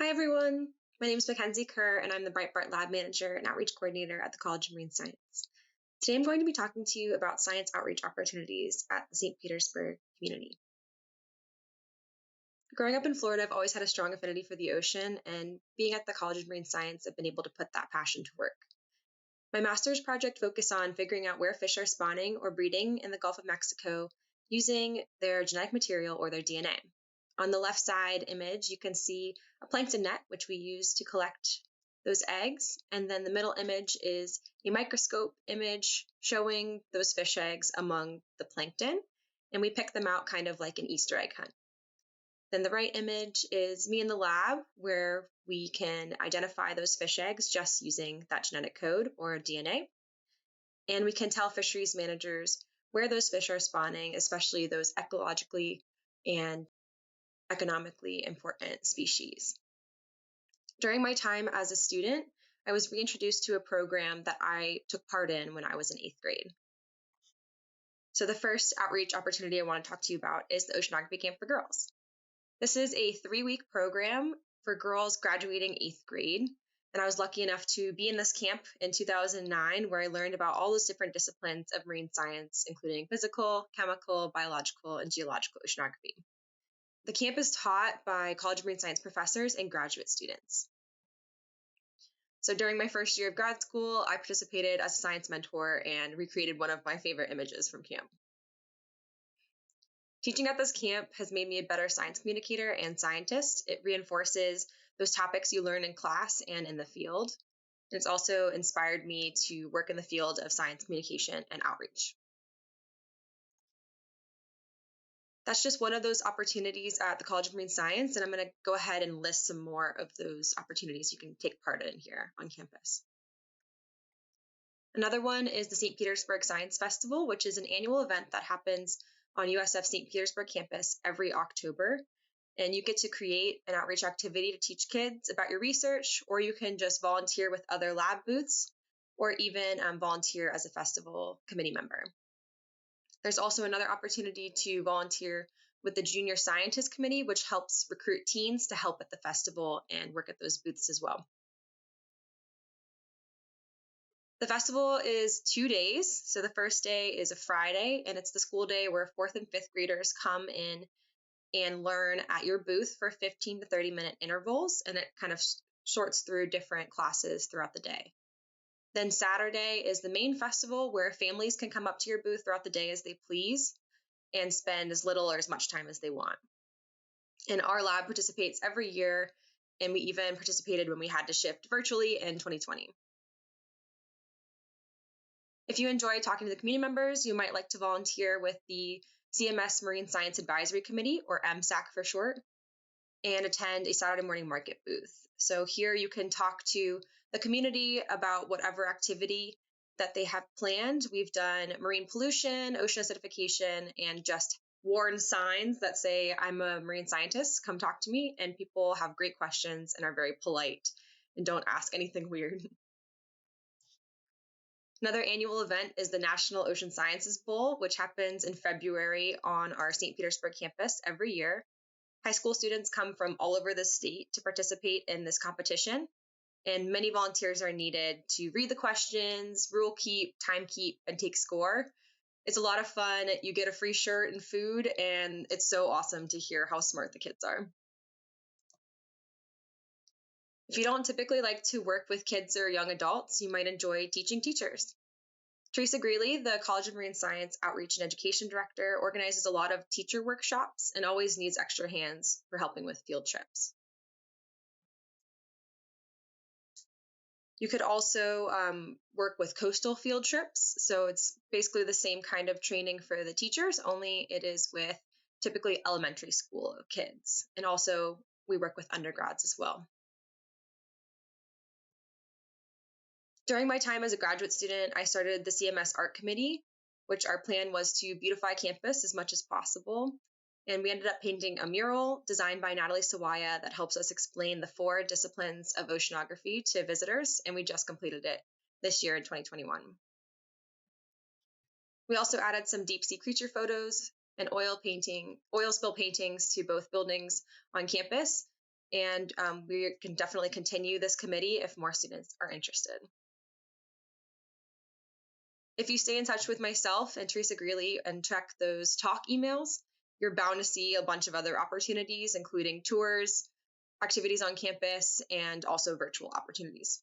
Hi everyone, my name is Makenzie and I'm the Breitbart Lab Manager and Outreach Coordinator at the College of Marine Science. Today I'm going to be talking to you about science outreach opportunities at the St. Petersburg community. Growing up in Florida, I've always had a strong affinity for the ocean, and being at the College of Marine Science, I've been able to put that passion to work. My master's project focused on figuring out where fish are spawning or breeding in the Gulf of Mexico using their genetic material or their DNA. On the left side image, you can see a plankton net, which we use to collect those eggs. And then the middle image is a microscope image showing those fish eggs among the plankton. And we pick them out kind of like an Easter egg hunt. Then the right image is me in the lab where we can identify those fish eggs just using that genetic code or DNA. And we can tell fisheries managers where those fish are spawning, especially those ecologically and economically important species. During my time as a student, I was reintroduced to a program that I took part in when I was in 8th grade. So the first outreach opportunity I want to talk to you about is the Oceanography Camp for Girls. This is a 3-week program for girls graduating 8th grade, and I was lucky enough to be in this camp in 2009, where I learned about all those different disciplines of marine science, including physical, chemical, biological, and geological oceanography. The camp is taught by College of Marine Science professors and graduate students. So during my first year of grad school, I participated as a science mentor and recreated one of my favorite images from camp. Teaching at this camp has made me a better science communicator and scientist. It reinforces those topics you learn in class and in the field. It's also inspired me to work in the field of science communication and outreach. That's just one of those opportunities at the College of Marine Science, and I'm going to go ahead and list some more of those opportunities you can take part in here on campus. Another one is the St. Petersburg Science Festival, which is an annual event that happens on USF St. Petersburg campus every October. And you get to create an outreach activity to teach kids about your research, or you can just volunteer with other lab booths, or even volunteer as a festival committee member. There's also another opportunity to volunteer with the Junior Scientist Committee, which helps recruit teens to help at the festival and work at those booths as well. The festival is 2 days. So the first day is a Friday, and it's the school day where 4th and 5th graders come in and learn at your booth for 15 to 30-minute intervals, and it kind of sorts through different classes throughout the day. Then Saturday is the main festival where families can come up to your booth throughout the day as they please and spend as little or as much time as they want. And our lab participates every year, and we even participated when we had to shift virtually in 2020. If you enjoy talking to the community members, you might like to volunteer with the CMS Marine Science Advisory Committee, or MSAC for short, and attend a Saturday morning market booth. So here you can talk to the community about whatever activity that they have planned. We've done marine pollution, ocean acidification, and just worn signs that say, I'm a marine scientist, come talk to me. And people have great questions and are very polite and don't ask anything weird. Another annual event is the National Ocean Sciences Bowl, which happens in February on our St. Petersburg campus every year. High school students come from all over the state to participate in this competition, and many volunteers are needed to read the questions, rule keep, time keep, and take score. It's a lot of fun. You get a free shirt and food, and it's so awesome to hear how smart the kids are. If you don't typically like to work with kids or young adults, you might enjoy teaching teachers. Teresa Greely, the College of Marine Science Outreach and Education Director, organizes a lot of teacher workshops and always needs extra hands for helping with field trips. You could also work with coastal field trips. So it's basically the same kind of training for the teachers, only it is with typically elementary school kids. And also we work with undergrads as well. During my time as a graduate student, I started the CMS Art Committee, which our plan was to beautify campus as much as possible. And we ended up painting a mural designed by Natalie Sawaya that helps us explain the 4 disciplines of oceanography to visitors, and we just completed it this year in 2021. We also added some deep sea creature photos and oil spill paintings to both buildings on campus. and we can definitely continue this committee if more students are interested. If you stay in touch with myself and Teresa Greely and check those talk emails, you're bound to see a bunch of other opportunities, including tours, activities on campus, and also virtual opportunities.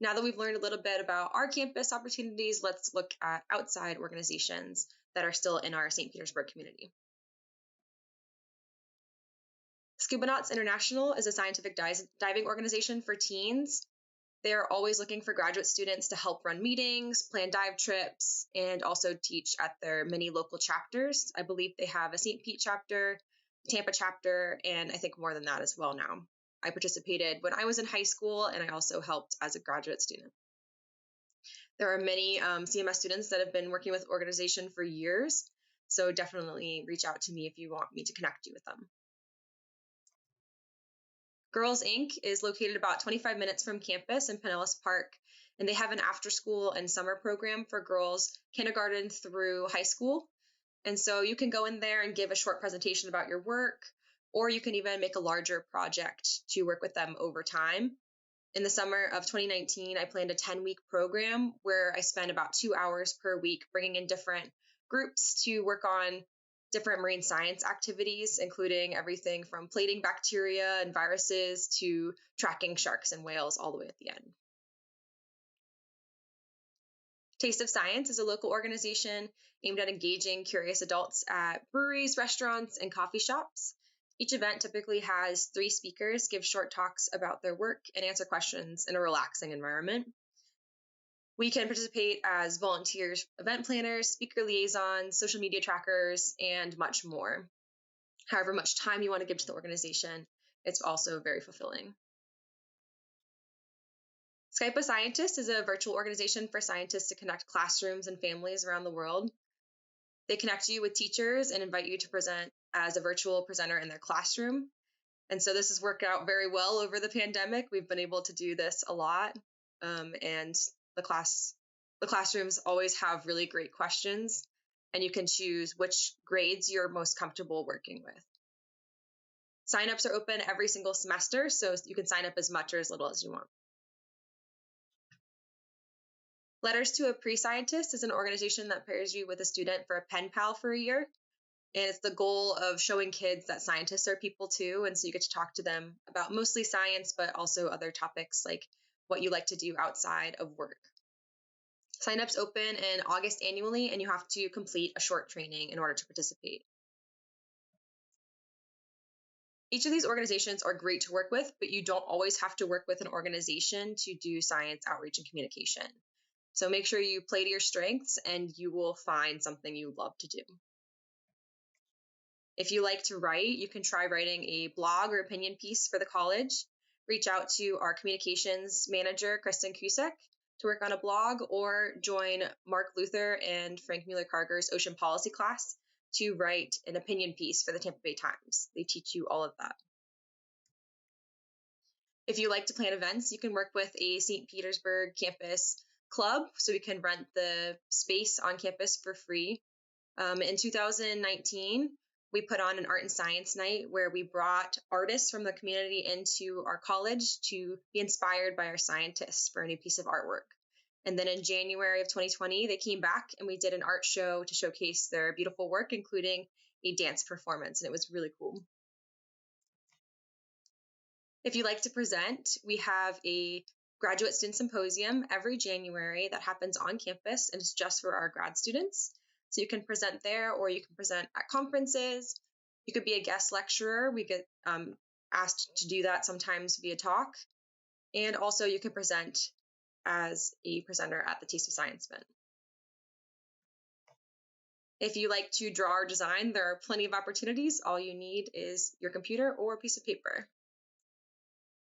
Now that we've learned a little bit about our campus opportunities, let's look at outside organizations that are still in our St. Petersburg community. Scuba Nauts International is a scientific diving organization for teens. They are always looking for graduate students to help run meetings, plan dive trips, and also teach at their many local chapters. I believe they have a St. Pete chapter, Tampa chapter, and I think more than that as well now. I participated when I was in high school, and I also helped as a graduate student. There are many CMS students that have been working with the organization for years, so definitely reach out to me if you want me to connect you with them. Girls Inc. is located about 25 minutes from campus in Pinellas Park, and they have an after-school and summer program for girls kindergarten through high school. And so you can go in there and give a short presentation about your work, or you can even make a larger project to work with them over time. In the summer of 2019, I planned a 10-week program where I spent about 2 hours per week bringing in different groups to work on different marine science activities, including everything from plating bacteria and viruses to tracking sharks and whales all the way at the end. Taste of Science is a local organization aimed at engaging curious adults at breweries, restaurants, and coffee shops. Each event typically has 3 speakers give short talks about their work and answer questions in a relaxing environment. We can participate as volunteers, event planners, speaker liaisons, social media trackers, and much more. However much time you want to give to the organization, it's also very fulfilling. Skype a Scientist is a virtual organization for scientists to connect classrooms and families around the world. They connect you with teachers and invite you to present as a virtual presenter in their classroom. And so this has worked out very well over the pandemic. We've been able to do this a lot. And the classrooms always have really great questions, and you can choose which grades you're most comfortable working with. Sign-ups are open every single semester, so you can sign up as much or as little as you want. Letters to a Pre-Scientist is an organization that pairs you with a student for a pen pal for a year. And it's the goal of showing kids that scientists are people too. And so you get to talk to them about mostly science, but also other topics like what you like to do outside of work. Sign-ups open in August annually, and you have to complete a short training in order to participate. Each of these organizations are great to work with, but you don't always have to work with an organization to do science outreach and communication. So make sure you play to your strengths, and you will find something you love to do. If you like to write, you can try writing a blog or opinion piece for the college. Reach out to our communications manager, Kristen Cusick, to work on a blog, or join Mark Luther and Frank Mueller-Carger's Ocean Policy class to write an opinion piece for the Tampa Bay Times. They teach you all of that. If you like to plan events, you can work with a St. Petersburg campus club, so we can rent the space on campus for free. In 2019, we put on an art and science night where we brought artists from the community into our college to be inspired by our scientists for a new piece of artwork. And then in January of 2020, they came back and we did an art show to showcase their beautiful work, including a dance performance, and it was really cool. If you like to present, we have a graduate student symposium every January that happens on campus, and it's just for our grad students. So you can present there, or you can present at conferences. You could be a guest lecturer. We get asked to do that sometimes via talk. And also you can present as a presenter at the Taste of Science event. If you like to draw or design, there are plenty of opportunities. All you need is your computer or a piece of paper.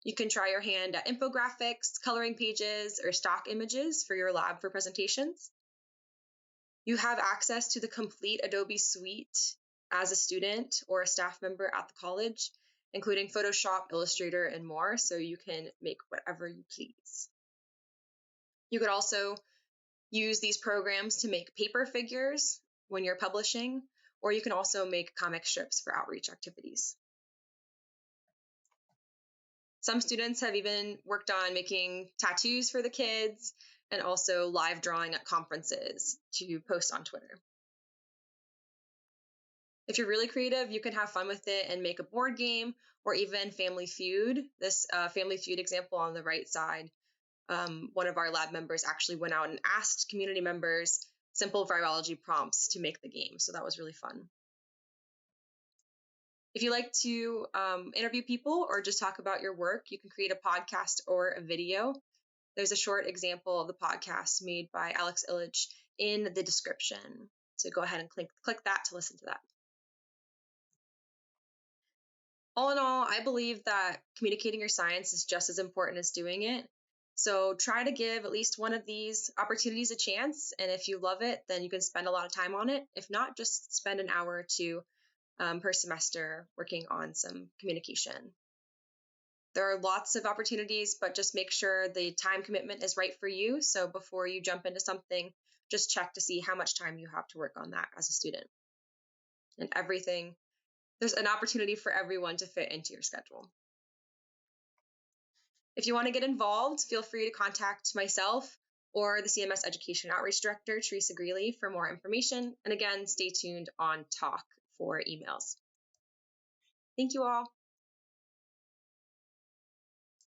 You can try your hand at infographics, coloring pages, or stock images for your lab for presentations. You have access to the complete Adobe suite as a student or a staff member at the college, including Photoshop, Illustrator, and more, so you can make whatever you please. You could also use these programs to make paper figures when you're publishing, or you can also make comic strips for outreach activities. Some students have even worked on making tattoos for the kids and also live drawing at conferences to post on Twitter. If you're really creative, you can have fun with it and make a board game or even Family Feud. This Family Feud example on the right side, one of our lab members actually went out and asked community members simple virology prompts to make the game. So that was really fun. If you like to interview people or just talk about your work, you can create a podcast or a video. There's a short example of the podcast made by Alex Illich in the description. So go ahead and click that to listen to that. All in all, I believe that communicating your science is just as important as doing it. So try to give at least one of these opportunities a chance. And if you love it, then you can spend a lot of time on it. If not, just spend an hour or two per semester working on some communication. There are lots of opportunities, but just make sure the time commitment is right for you. So before you jump into something, just check to see how much time you have to work on that as a student. And there's an opportunity for everyone to fit into your schedule. If you want to get involved, feel free to contact myself or the CMS Education Outreach Director, Teresa Greely, for more information. And again, stay tuned on Talk for emails. Thank you all.